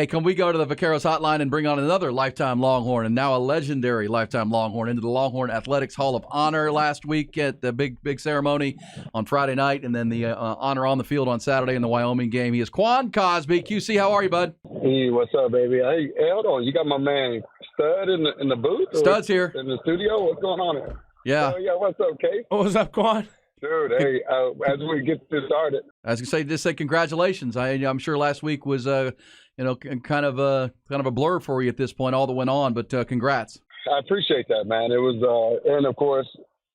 Hey, can we go to the Vaqueros hotline and bring on another lifetime Longhorn and now a legendary lifetime Longhorn into the Longhorn Athletics Hall of Honor last week at the big ceremony on Friday night, and then the honor on the field on Saturday in the Wyoming game. He is Quan Cosby. QC, how are you, bud? Hey, what's up, baby? Hey, hold on. You got my man Stud in the booth? Stud's here. In the studio? What's going on here? Yeah. Oh, yeah, what's up, Kate? What's up, Quan? Dude, hey, as we get this started. I was going to say congratulations. I'm sure last week was, kind of a blur for you at this point, all that went on, but congrats. I appreciate that, man. It was, and of course,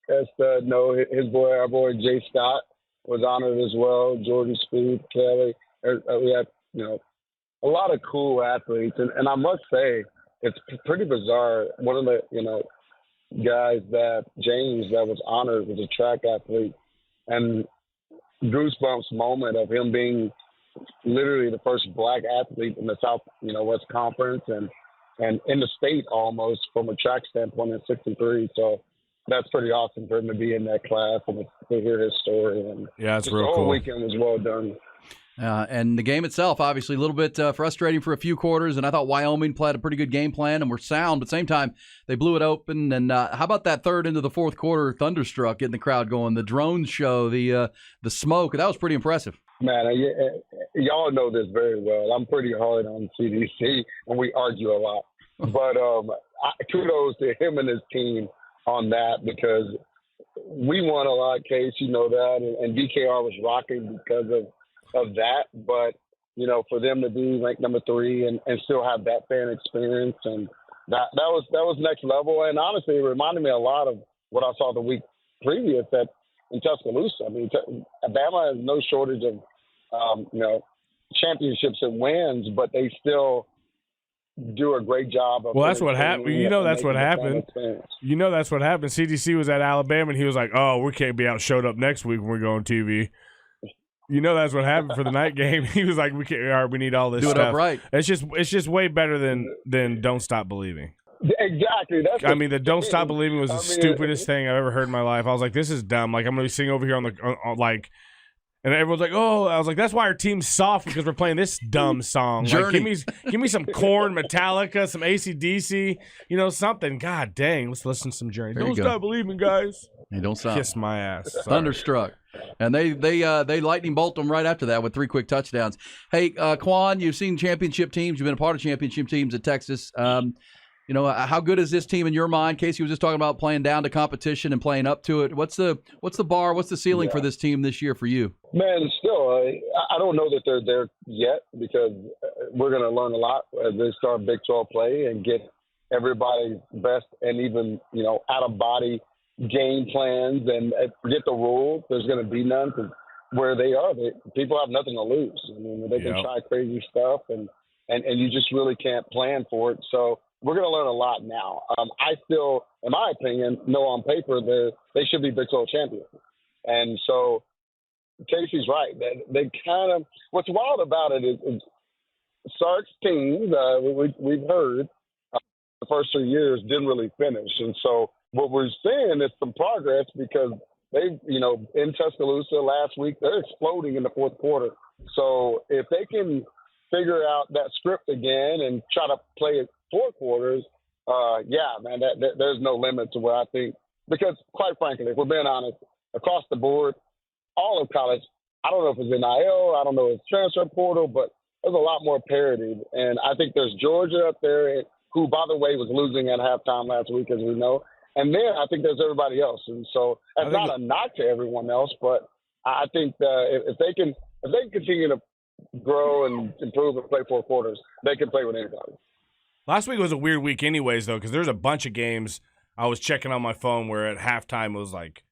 as Stud know, our boy Jay Scott was honored as well. Jordan Speed, Kelly. We had, a lot of cool athletes, and I must say, it's pretty bizarre. One of the, guys that was honored was a track athlete, and goosebumps moment of him being literally the first black athlete in the South, West Conference and in the state almost from a track standpoint in '63. So that's pretty awesome for him to be in that class and to hear his story. And yeah, it's real cool. The whole weekend was well done. And the game itself, obviously, a little bit frustrating for a few quarters, and I thought Wyoming played a pretty good game plan and were sound, but at the same time, they blew it open. And how about that third into the fourth quarter thunderstruck, getting the crowd going, the drone show, the smoke, that was pretty impressive. Man, y'all know this very well. I'm pretty hard on CDC, and we argue a lot. But kudos to him and his team on that, because we won a lot, Case, you know that, and DKR was rocking because of that. But, for them to be ranked number 3 and still have that fan experience, and that was next level. And honestly, it reminded me a lot of what I saw the week previous in Tuscaloosa. I mean, Alabama has no shortage of, championships and wins, but they still do a great job of. Well, that's what happened. That's what happened. That's what happened. CDC was at Alabama, and he was like, "Oh, we can't be showed up next week when we go on TV." That's what happened for the night game. He was like, "We can't. All right, we need all this do stuff." Do it up right. It's just way better than Don't Stop Believing. Exactly. The Don't Stop Believing was the stupidest thing I've ever heard in my life. I was like, this is dumb. Like, I'm going to be sitting over here on and everyone's like, oh, I was like, that's why our team's soft, because we're playing this dumb song. Like, give me some Korn, Metallica, some AC/DC, something. God dang, let's listen to some Journey. Don't stop believing, guys. Hey, don't stop. Kiss my ass. Sorry. Thunderstruck. And they lightning bolt them right after that with 3 quick touchdowns. Hey, Quan, you've seen championship teams. You've been a part of championship teams at Texas. How good is this team in your mind? Casey was just talking about playing down to competition and playing up to it. What's the bar? What's the ceiling for this team this year for you? Man, still, I don't know that they're there yet, because we're going to learn a lot as they start Big 12 play and get everybody's best and even, out-of-body game plans and forget the rules. There's going to be none, because where they are, people have nothing to lose. I mean, they can try crazy stuff, and you just really can't plan for it. So we're going to learn a lot now. I still, in my opinion, know on paper they should be Big 12 champions. And so Casey's right. They kind of, what's wild about it is Sark's teams, we've heard, the first 3 years didn't really finish. And so what we're seeing is some progress, because they, in Tuscaloosa last week, they're exploding in the fourth quarter. So if they can figure out that script again and try to play it 4 quarters, there's no limit to where I think, because quite frankly, if we're being honest, across the board, all of college, I don't know if it's NIL, I don't know if it's transfer portal, but there's a lot more parity. And I think there's Georgia up there, who, by the way, was losing at halftime last week, as we know. And then I think there's everybody else. And so that's not a knock to everyone else, but I think if they can continue to grow and improve and play 4 quarters, they can play with anybody. Last week was a weird week anyways, though, because there's a bunch of games I was checking on my phone where at halftime it was like,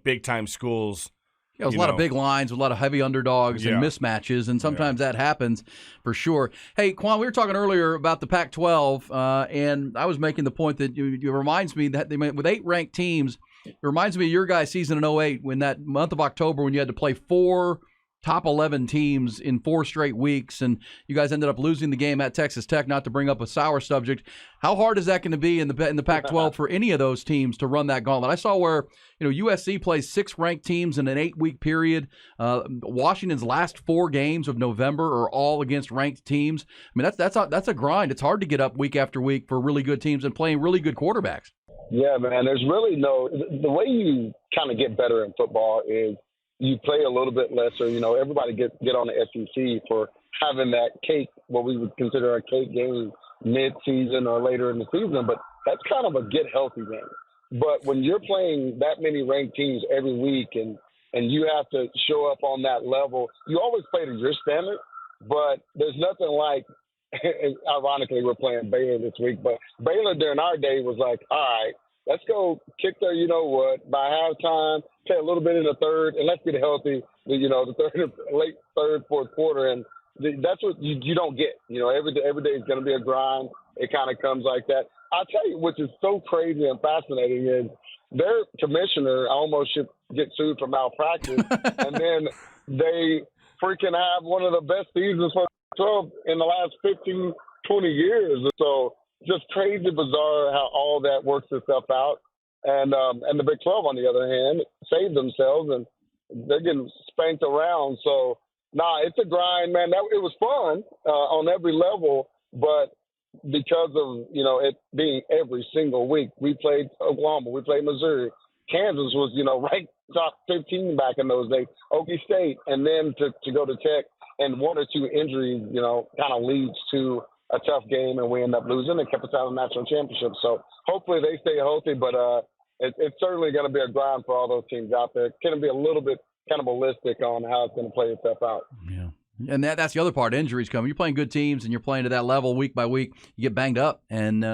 big-time schools. Yeah, it was a lot of big lines, a lot of heavy underdogs and mismatches, and sometimes that happens for sure. Hey, Quan, we were talking earlier about the Pac-12, and I was making the point that it reminds me that with 8 ranked teams, it reminds me of your guys' season in 2008, when that month of October when you had to play 4 top 11 teams in 4 straight weeks, and you guys ended up losing the game at Texas Tech. Not to bring up a sour subject, how hard is that going to be in the Pac-12 for any of those teams to run that gauntlet? I saw where USC plays 6 ranked teams in an 8-week period. Washington's last 4 games of November are all against ranked teams. I mean, that's a grind. It's hard to get up week after week for really good teams and playing really good quarterbacks. Yeah, man. There's really the way you kind of get better in football is you play a little bit lesser. Everybody get on the SEC for having that cake, what we would consider a cake game mid-season or later in the season, but that's kind of a get healthy game. But when you're playing that many ranked teams every week and you have to show up on that level, you always play to your standard, but there's nothing like, ironically, we're playing Baylor this week, but Baylor during our day was like, all right, let's go kick their by halftime, play a little bit in the third, and let's get healthy, the late third, fourth quarter. And that's what you don't get. Every day is going to be a grind. It kind of comes like that. I'll tell you, which is so crazy and fascinating is their commissioner almost should get sued for malpractice. And then they freaking have one of the best seasons for 12 in the last 15, 20 years. So just crazy bizarre how all that works itself out. And the Big 12, on the other hand, saved themselves, and they're getting spanked around. So, it's a grind, man. It was fun on every level, but because of, it being every single week, we played Oklahoma, we played Missouri. Kansas was, ranked top 15 back in those days, Okie State, and then to go to Tech, and 1 or 2 injuries, kind of leads to a tough game, and we end up losing and kept us out of the national championship. So hopefully they stay healthy, but it's certainly going to be a grind for all those teams out there. It's going to be a little bit cannibalistic on how it's going to play itself out. Yeah. And that's the other part. Injuries come. You're playing good teams and you're playing to that level week by week. You get banged up, and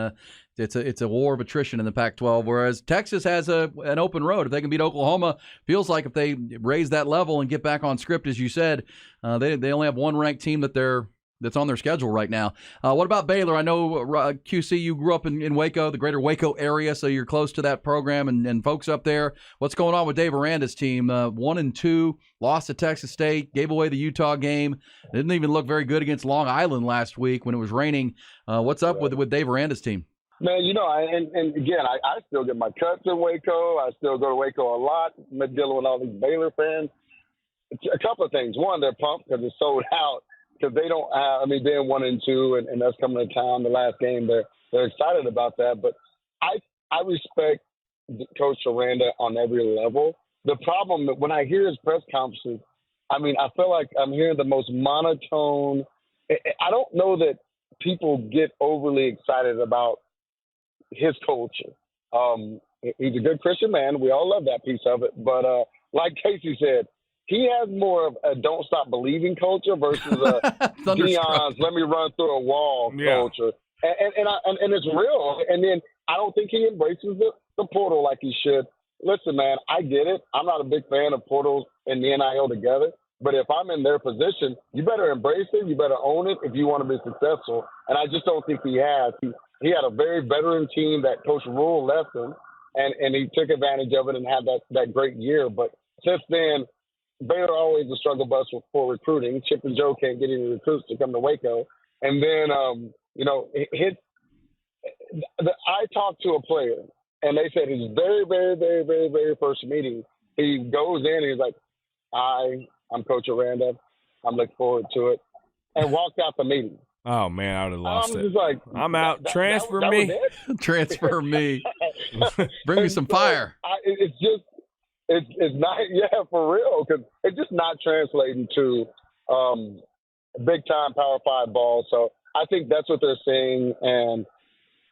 it's a war of attrition in the Pac-12. Whereas Texas has an open road. If they can beat Oklahoma, feels like if they raise that level and get back on script, as you said, they only have one ranked team that's on their schedule right now. What about Baylor? I know, QC, you grew up in Waco, the greater Waco area, so you're close to that program and folks up there. What's going on with Dave Aranda's team? 1-2, lost to Texas State, gave away the Utah game. Didn't even look very good against Long Island last week when it was raining. What's up with Dave Aranda's team? Man, and again, I still get my cuts in Waco. I still go to Waco a lot. I'm dealing with all these Baylor fans. A couple of things. One, they're pumped because it's sold out. Because they don't have, being 1-2 and us coming to town the last game, they're excited about that. But I respect Coach Aranda on every level. The problem when I hear his press conferences, I feel like I'm hearing the most monotone. I don't know that people get overly excited about his culture. He's a good Christian man. We all love that piece of it. But like Casey said, he has more of a don't stop believing culture versus a Deion's let me run through a wall culture. And it's real. And then I don't think he embraces the portal like he should. Listen, man, I get it. I'm not a big fan of portals and the NIL together. But if I'm in their position, you better embrace it. You better own it if you want to be successful. And I just don't think he has. He had a very veteran team that Coach Rule left him, and he took advantage of it and had that great year. But since then, Baylor always a struggle bus for recruiting. Chip and Joe can't get any recruits to come to Waco. And then, I talked to a player, and they said his very, very, very, very, very first meeting, he goes in and he's like, I'm Coach Aranda. I'm looking forward to it. And walked out the meeting. Oh, man, I would have lost it. Just like, I'm out. Transfer me. Transfer me. Bring me some fire. It's not, for real, because it's just not translating to big-time Power 5 ball. So I think that's what they're saying. And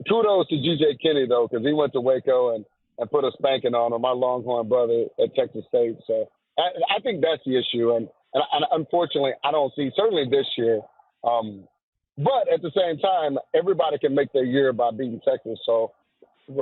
kudos to G.J. Kinney, though, because he went to Waco and put a spanking on him, my Longhorn brother at Texas State. So I think that's the issue. And unfortunately, I don't see, certainly this year. But at the same time, everybody can make their year by beating Texas. So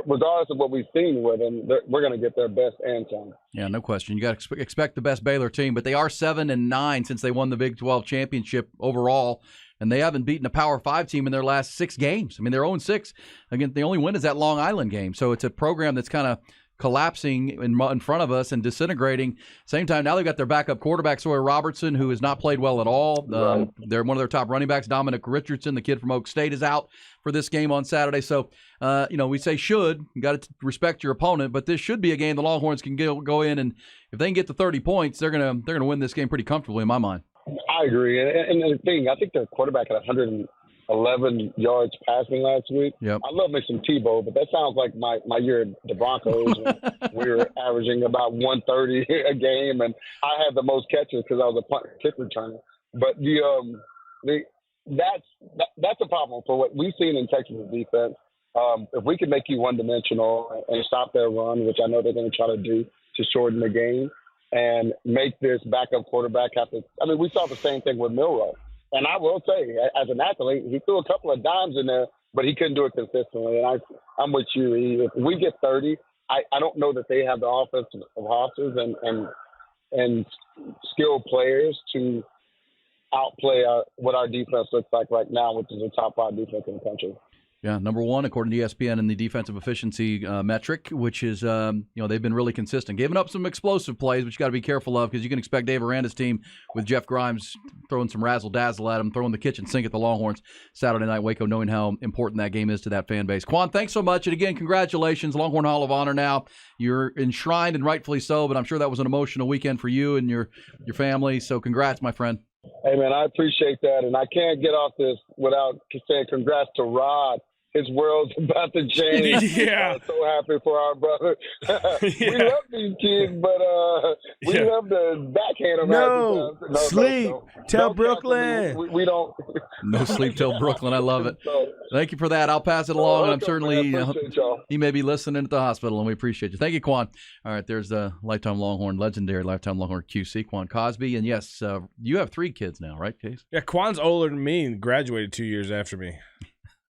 regardless of what we've seen with them, we're going to get their best and some. Yeah, no question. You got to expect the best Baylor team, but they are 7-9 since they won the Big 12 championship overall, and they haven't beaten a Power 5 team in their last 6 games. They're 0-6. Again, the only win is that Long Island game. So it's a program that's kind of collapsing in front of us and disintegrating. Same time, now they've got their backup quarterback, Sawyer Robertson, who has not played well at all. They're one of their top running backs, Dominic Richardson, the kid from Oak State, is out for this game on Saturday. So, we say should. You got to respect your opponent, but this should be a game the Longhorns can go in, and if they can get to 30 points, they're gonna win this game pretty comfortably in my mind. I agree. And the thing, I think their quarterback had 111 yards passing last week. Yep. I love me some Tebow, but that sounds like my year at the Broncos. We were averaging about 130 a game, and I had the most catches because I was a punt kick returner. But that's a problem for what we've seen in Texas defense. If we can make you one-dimensional and stop their run, which I know they're going to try to do to shorten the game, and make this backup quarterback have to – I mean, we saw the same thing with Milroe. And I will say, as an athlete, he threw a couple of dimes in there, but he couldn't do it consistently. And I'm with you. If we get 30, I don't know that they have the offensive horses and skilled players to outplay what our defense looks like right now, which is a top 5 defense in the country. Yeah, number one, according to ESPN, in the defensive efficiency metric, which is, they've been really consistent. Giving up some explosive plays, which you got to be careful of because you can expect Dave Aranda's team with Jeff Grimes throwing some razzle-dazzle at him, throwing the kitchen sink at the Longhorns Saturday night, Waco, knowing how important that game is to that fan base. Quan, thanks so much. And again, congratulations. Longhorn Hall of Honor now. You're enshrined, and rightfully so, but I'm sure that was an emotional weekend for you and your family. So congrats, my friend. Hey, man, I appreciate that. And I can't get off this without saying congrats to Rod. His world's about to change. Yeah. I'm so happy for our brother. We love these kids, but we love to backhand them. No, sleep. Tell Brooklyn. We don't. No sleep till Brooklyn. I love it. Thank you for that. I'll pass it along, and I'm certainly he may be listening at the hospital, and we appreciate you. Thank you, Quan. All right, there's the lifetime Longhorn, legendary lifetime Longhorn QC, Quan Cosby. And yes, you have 3 kids now, right, Case? Yeah, Quan's older than me and graduated 2 years after me.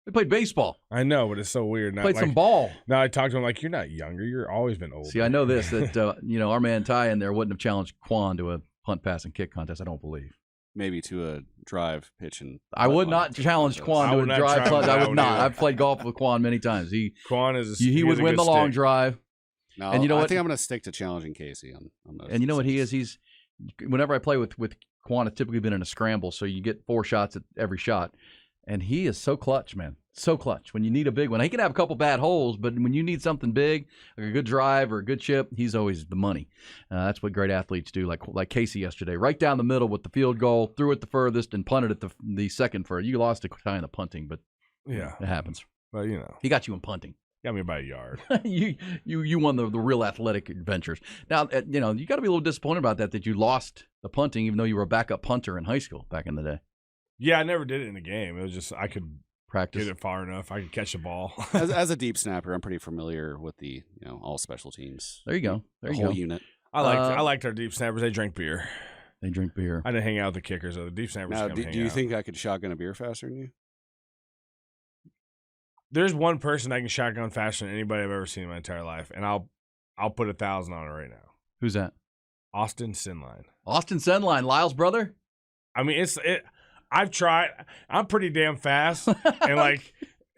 We played baseball. I know, but it's so weird. Played some ball. Now I talk to him like, you're not younger. You're always been older. See, I know this, that, our man Ty in there wouldn't have challenged Quan to a punt, pass, and kick contest, I don't believe. Maybe to a drive, pitch, and I would not challenge Quan to a drive punt. I would not. I've played golf with Quan many times. Quan is he would win the long drive. No, and you know I what? think I'm going to stick to challenging Casey on those. And you know what he is? He's whenever I play with Quan, it's typically been in a scramble, so you get 4 shots at every shot. And he is so clutch, man. So clutch. When you need a big one. He can have a couple bad holes, but when you need something big, like a good drive or a good chip, he's always the money. That's what great athletes do, like Casey yesterday. Right down the middle with the field goal, threw it the furthest, and punted it the second furthest. You lost to Ty in the punting, but yeah, it happens. Well, he got you in punting. Got me by a yard. you won the real athletic adventures. Now, you got to be a little disappointed about that you lost the punting, even though you were a backup punter in high school back in the day. Yeah, I never did it in a game. It was just I could practice get it far enough. I could catch the ball. as a deep snapper, I'm pretty familiar with the all special teams. There you go. The whole unit. I liked our deep snappers. They drank beer. They drink beer. I didn't hang out with the kickers. The deep snappers. Now, do you think I could shotgun a beer faster than you? There's one person I can shotgun faster than anybody I've ever seen in my entire life, and I'll put 1,000 on it right now. Who's that? Austin Sinline. Austin Sinline, Lyle's brother. I mean, I've tried. I'm pretty damn fast, and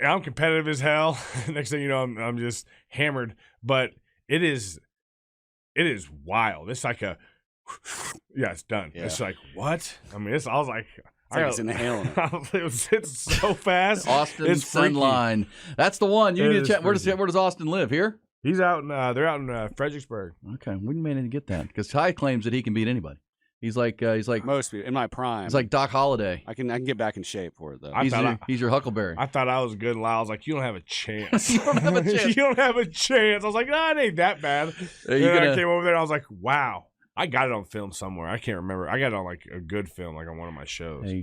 I'm competitive as hell. Next thing you know, I'm just hammered. But it is wild. It's like it's done. Yeah. It's like what? I mean, I was like. It's inhaling. It's so fast. Austin Sinline. That's the one. You need to check. Where does Austin live? Here? He's out in. They're out in Fredericksburg. Okay, we may need to get that because Ty claims that he can beat anybody. He's like most people in my prime. He's like Doc Holliday. I can get back in shape for it though. He's your Huckleberry. I thought I was good, and Lyle was like, "You don't have a chance. You don't have a chance. You don't have a chance." I was like, "No, it ain't that bad." I came over there, and I was like, "Wow." I got it on film somewhere. I can't remember. I got it on like a good film, like on one of my shows. Hey,